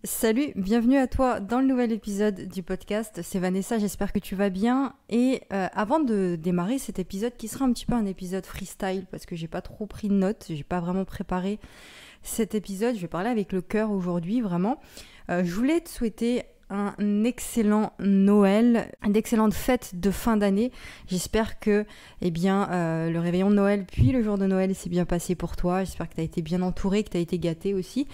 Salut, bienvenue à toi dans le nouvel épisode du podcast. C'est Vanessa, j'espère que tu vas bien. Et avant de démarrer cet épisode, qui sera un petit peu un épisode freestyle, parce que j'ai pas trop pris de notes, j'ai pas vraiment préparé cet épisode, je vais parler avec le cœur aujourd'hui, vraiment. Je voulais te souhaiter un excellent Noël, d'excellentes fêtes de fin d'année. J'espère que le réveillon de Noël puis le jour de Noël s'est bien passé pour toi. J'espère que tu as été bien entouré, que tu as été gâté aussi.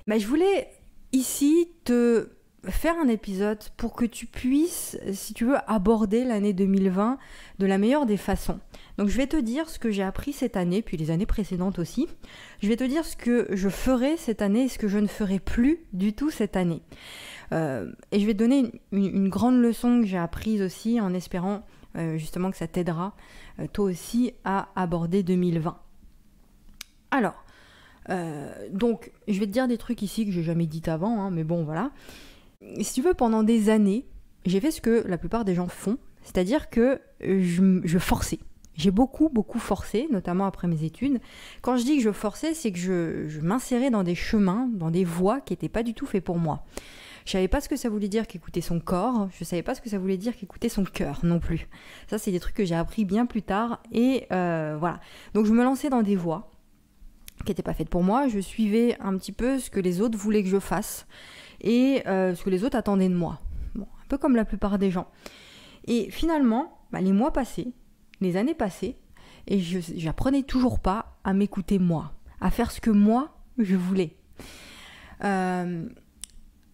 Je voulais ici te faire un épisode pour que tu puisses, si tu veux, aborder l'année 2020 de la meilleure des façons. Donc je vais te dire ce que j'ai appris cette année, puis les années précédentes aussi. Je vais te dire ce que je ferai cette année et ce que je ne ferai plus du tout cette année. Et je vais te donner une grande leçon que j'ai apprise aussi en espérant justement que ça t'aidera toi aussi à aborder 2020. Alors, donc je vais te dire des trucs ici que j'ai jamais dit avant, hein, mais bon voilà. Si tu veux, pendant des années, j'ai fait ce que la plupart des gens font, c'est-à-dire que je forçais. J'ai beaucoup forcé, notamment après mes études. Quand je dis que je forçais, c'est que je m'insérais dans des chemins, dans des voies qui n'étaient pas du tout faits pour moi. Je savais pas ce que ça voulait dire qu'écouter son corps, je savais pas ce que ça voulait dire qu'écouter son cœur non plus. Ça, c'est des trucs que j'ai appris bien plus tard, et voilà. Donc je me lançais dans des voies qui n'étaient pas faites pour moi, je suivais un petit peu ce que les autres voulaient que je fasse, et ce que les autres attendaient de moi. Bon, un peu comme la plupart des gens. Et finalement, les mois passaient, les années passaient, et j'apprenais toujours pas à m'écouter moi, à faire ce que moi, je voulais.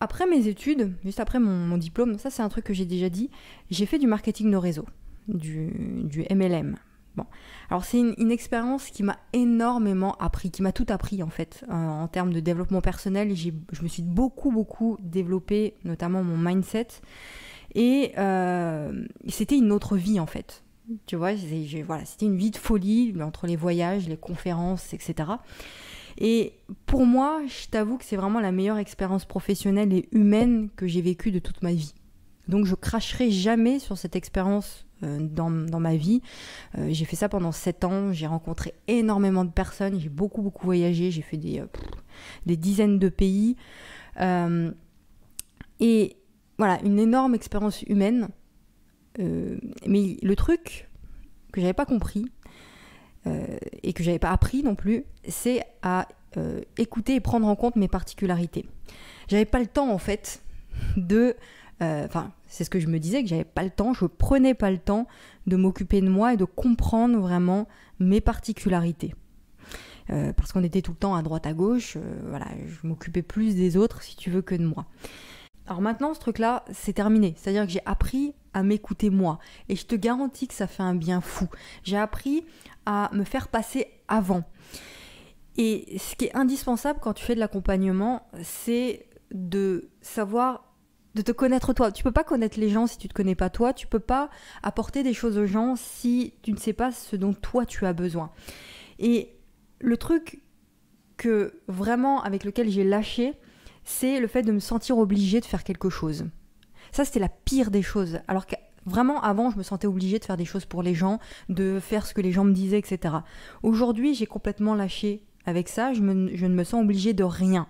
Après mes études, juste après mon diplôme, ça c'est un truc que j'ai déjà dit, j'ai fait du marketing de réseau, du MLM. Bon, alors c'est une expérience qui m'a énormément appris, qui m'a tout appris en fait, en termes de développement personnel. Je me suis beaucoup développé, notamment mon mindset, et c'était une autre vie en fait. Tu vois, c'était une vie de folie entre les voyages, les conférences, etc. Et pour moi, je t'avoue que c'est vraiment la meilleure expérience professionnelle et humaine que j'ai vécue de toute ma vie. Donc je cracherai jamais sur cette expérience dans ma vie. J'ai fait ça pendant 7 ans, j'ai rencontré énormément de personnes, j'ai beaucoup voyagé, j'ai fait des dizaines de pays. Et voilà, une énorme expérience humaine. Mais le truc que j'avais pas compris, et que j'avais pas appris non plus, c'est à écouter et prendre en compte mes particularités. J'avais pas le temps en fait c'est ce que je me disais, que j'avais pas le temps, je prenais pas le temps de m'occuper de moi et de comprendre vraiment mes particularités. Parce qu'on était tout le temps à droite à gauche, je m'occupais plus des autres si tu veux que de moi. Alors maintenant, ce truc-là, c'est terminé. C'est-à-dire que j'ai appris à m'écouter moi. Et je te garantis que ça fait un bien fou. J'ai appris à me faire passer avant. Et ce qui est indispensable quand tu fais de l'accompagnement, c'est de savoir, de te connaître toi. Tu peux pas connaître les gens si tu te connais pas toi. Tu peux pas apporter des choses aux gens si tu ne sais pas ce dont toi tu as besoin. Et le truc que vraiment avec lequel j'ai lâché, c'est le fait de me sentir obligée de faire quelque chose. Ça, c'était la pire des choses. Alors que vraiment, avant, je me sentais obligée de faire des choses pour les gens, de faire ce que les gens me disaient, etc. Aujourd'hui, j'ai complètement lâché avec ça. Je ne me sens obligée de rien.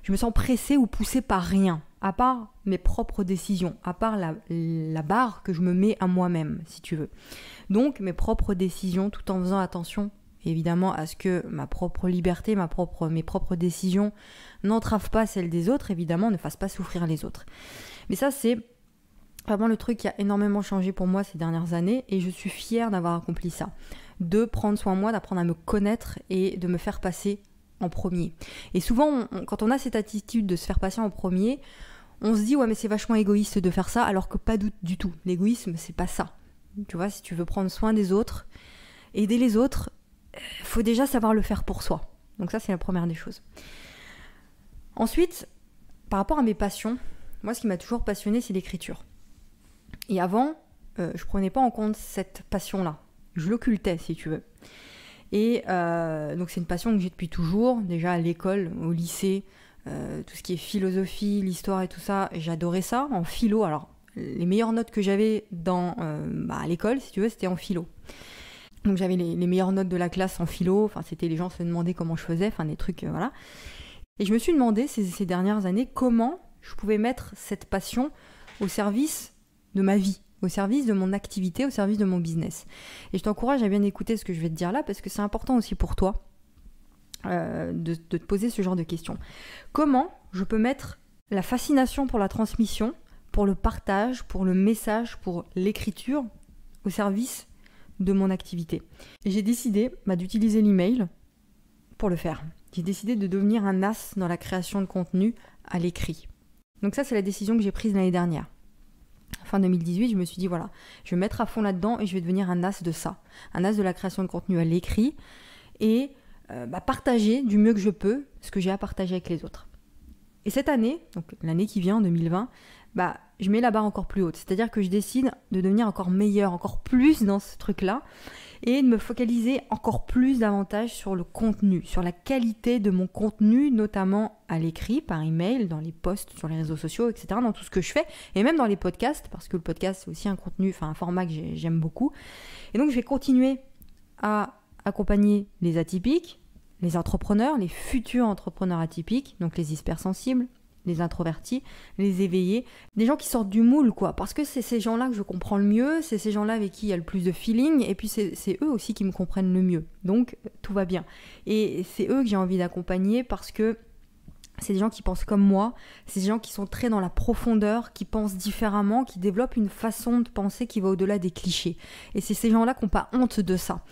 Je me sens pressée ou poussée par rien, à part mes propres décisions, à part la barre que je me mets à moi-même, si tu veux. Donc, mes propres décisions, tout en faisant attention évidemment à ce que ma propre liberté, mes propres décisions n'entravent pas celles des autres, évidemment, ne fassent pas souffrir les autres. Mais ça, c'est vraiment le truc qui a énormément changé pour moi ces dernières années, et je suis fière d'avoir accompli ça. De prendre soin de moi, d'apprendre à me connaître et de me faire passer en premier. Et souvent, quand on a cette attitude de se faire passer en premier, on se dit « ouais mais c'est vachement égoïste de faire ça », alors que pas du tout. L'égoïsme, c'est pas ça. Tu vois, si tu veux prendre soin des autres, aider les autres, faut déjà savoir le faire pour soi. Donc ça, c'est la première des choses. Ensuite, par rapport à mes passions, moi, ce qui m'a toujours passionnée, c'est l'écriture. Et avant, je prenais pas en compte cette passion-là. Je l'occultais, si tu veux. Et donc, c'est une passion que j'ai depuis toujours. Déjà à l'école, au lycée, tout ce qui est philosophie, l'histoire et tout ça, j'adorais ça. En philo, alors, les meilleures notes que j'avais à l'école, si tu veux, c'était en philo. Donc j'avais les meilleures notes de la classe en philo, enfin c'était les gens se demandaient comment je faisais, enfin des trucs, voilà. Et je me suis demandé ces dernières années comment je pouvais mettre cette passion au service de ma vie, au service de mon activité, au service de mon business. Et je t'encourage à bien écouter ce que je vais te dire là, parce que c'est important aussi pour toi de te poser ce genre de questions. Comment je peux mettre la fascination pour la transmission, pour le partage, pour le message, pour l'écriture au service de mon activité? Et j'ai décidé d'utiliser l'email pour le faire. J'ai décidé de devenir un as dans la création de contenu à l'écrit. Donc ça, c'est la décision que j'ai prise l'année dernière. Fin 2018, je me suis dit, voilà, je vais mettre à fond là-dedans et je vais devenir un as de ça. Un as de la création de contenu à l'écrit et partager du mieux que je peux ce que j'ai à partager avec les autres. Et cette année, donc l'année qui vient, en 2020, je mets la barre encore plus haute. C'est-à-dire que je décide de devenir encore meilleur, encore plus dans ce truc-là et de me focaliser encore plus davantage sur le contenu, sur la qualité de mon contenu, notamment à l'écrit, par email, dans les posts, sur les réseaux sociaux, etc., dans tout ce que je fais, et même dans les podcasts, parce que le podcast, c'est aussi un contenu, un format que j'aime beaucoup. Et donc, je vais continuer à accompagner les atypiques, les entrepreneurs, les futurs entrepreneurs atypiques, donc les hypersensibles, les introvertis, les éveillés, des gens qui sortent du moule, quoi, parce que c'est ces gens-là que je comprends le mieux, c'est ces gens-là avec qui il y a le plus de feeling, et puis c'est eux aussi qui me comprennent le mieux, donc tout va bien. Et c'est eux que j'ai envie d'accompagner parce que c'est des gens qui pensent comme moi, c'est des gens qui sont très dans la profondeur, qui pensent différemment, qui développent une façon de penser qui va au-delà des clichés. Et c'est ces gens-là qui n'ont pas honte de ça.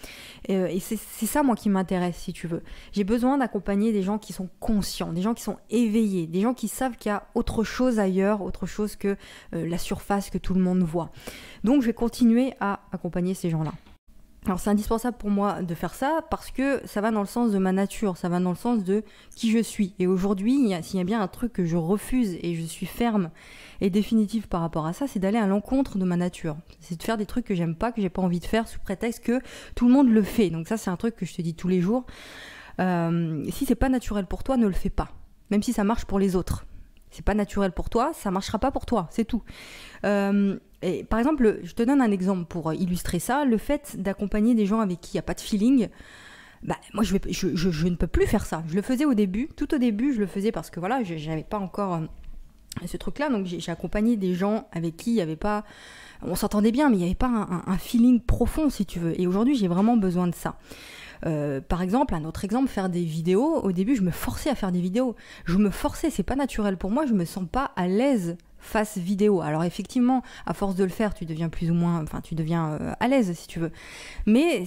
Et c'est ça, moi, qui m'intéresse, si tu veux. J'ai besoin d'accompagner des gens qui sont conscients, des gens qui sont éveillés, des gens qui savent qu'il y a autre chose ailleurs, autre chose que la surface que tout le monde voit. Donc, je vais continuer à accompagner ces gens-là. Alors c'est indispensable pour moi de faire ça parce que ça va dans le sens de ma nature, ça va dans le sens de qui je suis. Et aujourd'hui, s'il y a bien un truc que je refuse et je suis ferme et définitive par rapport à ça, c'est d'aller à l'encontre de ma nature. C'est de faire des trucs que j'aime pas, que j'ai pas envie de faire sous prétexte que tout le monde le fait. Donc ça, c'est un truc que je te dis tous les jours. Si c'est pas naturel pour toi, ne le fais pas. Même si ça marche pour les autres. C'est pas naturel pour toi, ça marchera pas pour toi, c'est tout. Et par exemple, je te donne un exemple pour illustrer ça, le fait d'accompagner des gens avec qui il n'y a pas de feeling, moi je ne peux plus faire ça. Je le faisais au début, tout au début je le faisais parce que voilà, j'avais pas encore ce truc-là, donc j'ai accompagné des gens avec qui il n'y avait pas, on s'entendait bien, mais il n'y avait pas un feeling profond si tu veux. Et aujourd'hui j'ai vraiment besoin de ça. Par exemple, un autre exemple, faire des vidéos. Au début, je me forçais à faire des vidéos. Je me forçais, c'est pas naturel pour moi. Je me sens pas à l'aise face vidéo. Alors effectivement, à force de le faire, tu deviens plus ou moins, tu deviens à l'aise si tu veux. Mais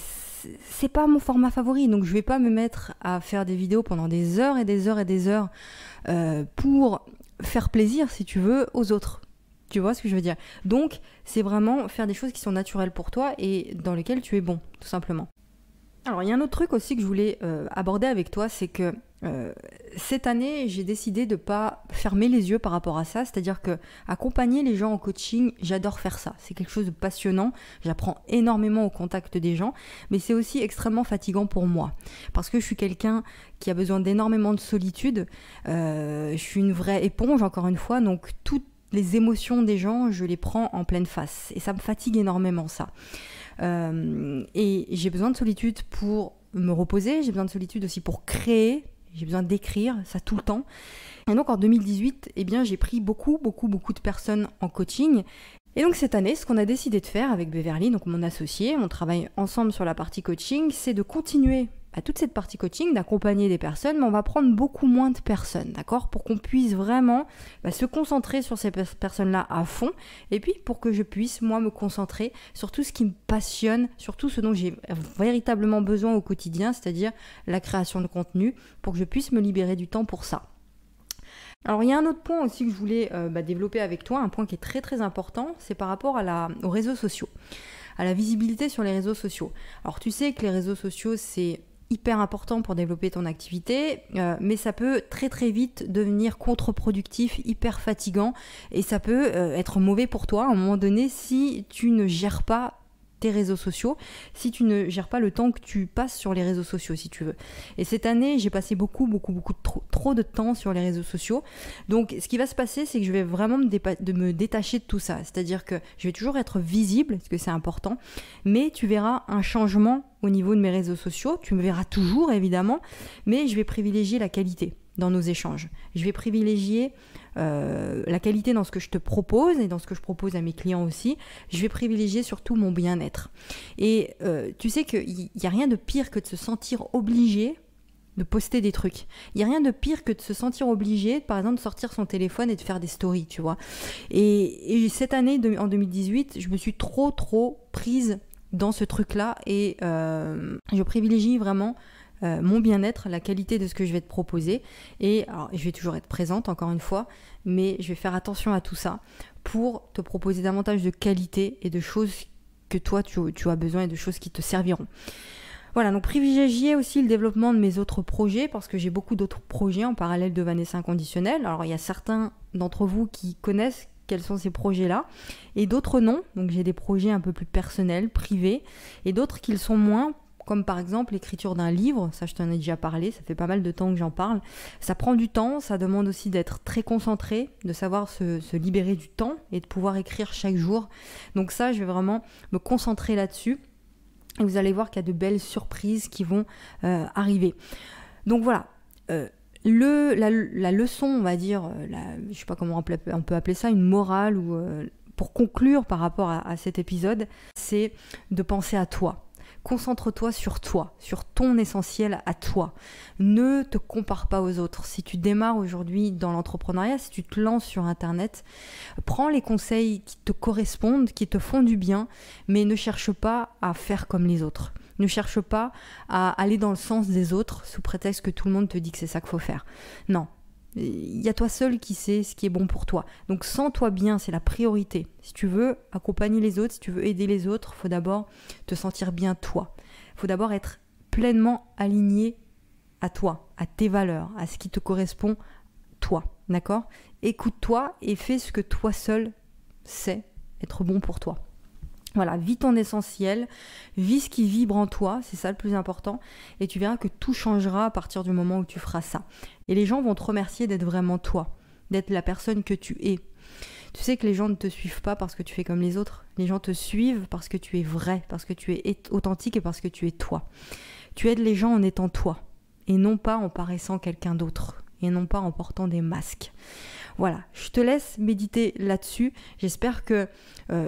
c'est pas mon format favori. Donc je vais pas me mettre à faire des vidéos pendant des heures et des heures et des heures pour faire plaisir, si tu veux, aux autres. Tu vois ce que je veux dire? Donc c'est vraiment faire des choses qui sont naturelles pour toi et dans lesquelles tu es bon, tout simplement. Alors, il y a un autre truc aussi que je voulais aborder avec toi, c'est que cette année, j'ai décidé de ne pas fermer les yeux par rapport à ça, c'est-à-dire que accompagner les gens en coaching, j'adore faire ça. C'est quelque chose de passionnant, j'apprends énormément au contact des gens, mais c'est aussi extrêmement fatigant pour moi, parce que je suis quelqu'un qui a besoin d'énormément de solitude, je suis une vraie éponge, encore une fois, donc toutes les émotions des gens, je les prends en pleine face, et ça me fatigue énormément ça. Et j'ai besoin de solitude pour me reposer, j'ai besoin de solitude aussi pour créer, j'ai besoin d'écrire, ça tout le temps. Et donc en 2018, j'ai pris beaucoup de personnes en coaching. Et donc cette année, ce qu'on a décidé de faire avec Beverly, donc mon associé, on travaille ensemble sur la partie coaching, c'est de continuer à toute cette partie coaching, d'accompagner des personnes, mais on va prendre beaucoup moins de personnes, d'accord? Pour qu'on puisse vraiment se concentrer sur ces personnes-là à fond, et puis pour que je puisse, moi, me concentrer sur tout ce qui me passionne, sur tout ce dont j'ai véritablement besoin au quotidien, c'est-à-dire la création de contenu, pour que je puisse me libérer du temps pour ça. Alors il y a un autre point aussi que je voulais développer avec toi, un point qui est très très important, c'est par rapport aux réseaux sociaux, à la visibilité sur les réseaux sociaux. Alors tu sais que les réseaux sociaux, c'est hyper important pour développer ton activité, mais ça peut très très vite devenir contre-productif, hyper fatigant, et ça peut être mauvais pour toi à un moment donné si tu ne gères pas tes réseaux sociaux, si tu ne gères pas le temps que tu passes sur les réseaux sociaux, si tu veux. Et cette année, j'ai passé beaucoup trop de temps sur les réseaux sociaux. Donc, ce qui va se passer, c'est que je vais vraiment me détacher de tout ça. C'est-à-dire que je vais toujours être visible, parce que c'est important, mais tu verras un changement au niveau de mes réseaux sociaux. Tu me verras toujours, évidemment, mais je vais privilégier la qualité. dans nos échanges. Je vais privilégier la qualité dans ce que je te propose et dans ce que je propose à mes clients aussi. Je vais privilégier surtout mon bien-être. Et tu sais qu'il n'y a rien de pire que de se sentir obligé de poster des trucs. Il n'y a rien de pire que de se sentir obligé, par exemple, de sortir son téléphone et de faire des stories, tu vois. Et cette année, en 2018, je me suis trop prise dans ce truc-là et je privilégie vraiment mon bien-être, la qualité de ce que je vais te proposer. Et alors, je vais toujours être présente, encore une fois, mais je vais faire attention à tout ça pour te proposer davantage de qualité et de choses que toi, tu as besoin et de choses qui te serviront. Voilà, donc privilégier aussi le développement de mes autres projets parce que j'ai beaucoup d'autres projets en parallèle de Vanessa Inconditionnelle. Alors, il y a certains d'entre vous qui connaissent quels sont ces projets-là et d'autres non. Donc, j'ai des projets un peu plus personnels, privés et d'autres qui le sont moins, comme par exemple l'écriture d'un livre. Ça, je t'en ai déjà parlé, ça fait pas mal de temps que j'en parle. Ça prend du temps, ça demande aussi d'être très concentré, de savoir se libérer du temps et de pouvoir écrire chaque jour. Donc ça, je vais vraiment me concentrer là-dessus. Et vous allez voir qu'il y a de belles surprises qui vont arriver. Donc voilà, la leçon, on va dire, je ne sais pas comment on peut appeler ça, une morale, ou pour conclure par rapport à cet épisode, c'est de penser à toi. Concentre-toi sur toi, sur ton essentiel à toi. Ne te compare pas aux autres. Si tu démarres aujourd'hui dans l'entrepreneuriat, si tu te lances sur Internet, prends les conseils qui te correspondent, qui te font du bien, mais ne cherche pas à faire comme les autres. Ne cherche pas à aller dans le sens des autres sous prétexte que tout le monde te dit que c'est ça qu'il faut faire. Non. Il y a toi seul qui sais ce qui est bon pour toi. Donc sens-toi bien, c'est la priorité. Si tu veux accompagner les autres, si tu veux aider les autres, il faut d'abord te sentir bien toi. Il faut d'abord être pleinement aligné à toi, à tes valeurs, à ce qui te correspond toi. D'accord ? Écoute-toi et fais ce que toi seul sais être bon pour toi. Voilà, vis ton essentiel, vis ce qui vibre en toi, c'est ça le plus important, et tu verras que tout changera à partir du moment où tu feras ça. Et les gens vont te remercier d'être vraiment toi, d'être la personne que tu es. Tu sais que les gens ne te suivent pas parce que tu fais comme les autres, les gens te suivent parce que tu es vrai, parce que tu es authentique et parce que tu es toi. Tu aides les gens en étant toi, et non pas en paraissant quelqu'un d'autre, et non pas en portant des masques. Voilà, je te laisse méditer là-dessus. J'espère que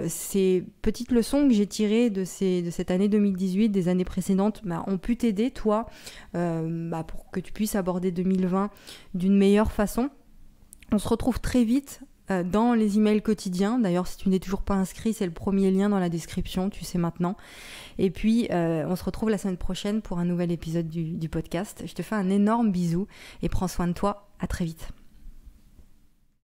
ces petites leçons que j'ai tirées de cette année 2018, des années précédentes, ont pu t'aider, toi, pour que tu puisses aborder 2020 d'une meilleure façon. On se retrouve très vite dans les emails quotidiens. D'ailleurs, si tu n'es toujours pas inscrit, c'est le premier lien dans la description, tu sais maintenant. Et puis, on se retrouve la semaine prochaine pour un nouvel épisode du podcast. Je te fais un énorme bisou et prends soin de toi. À très vite.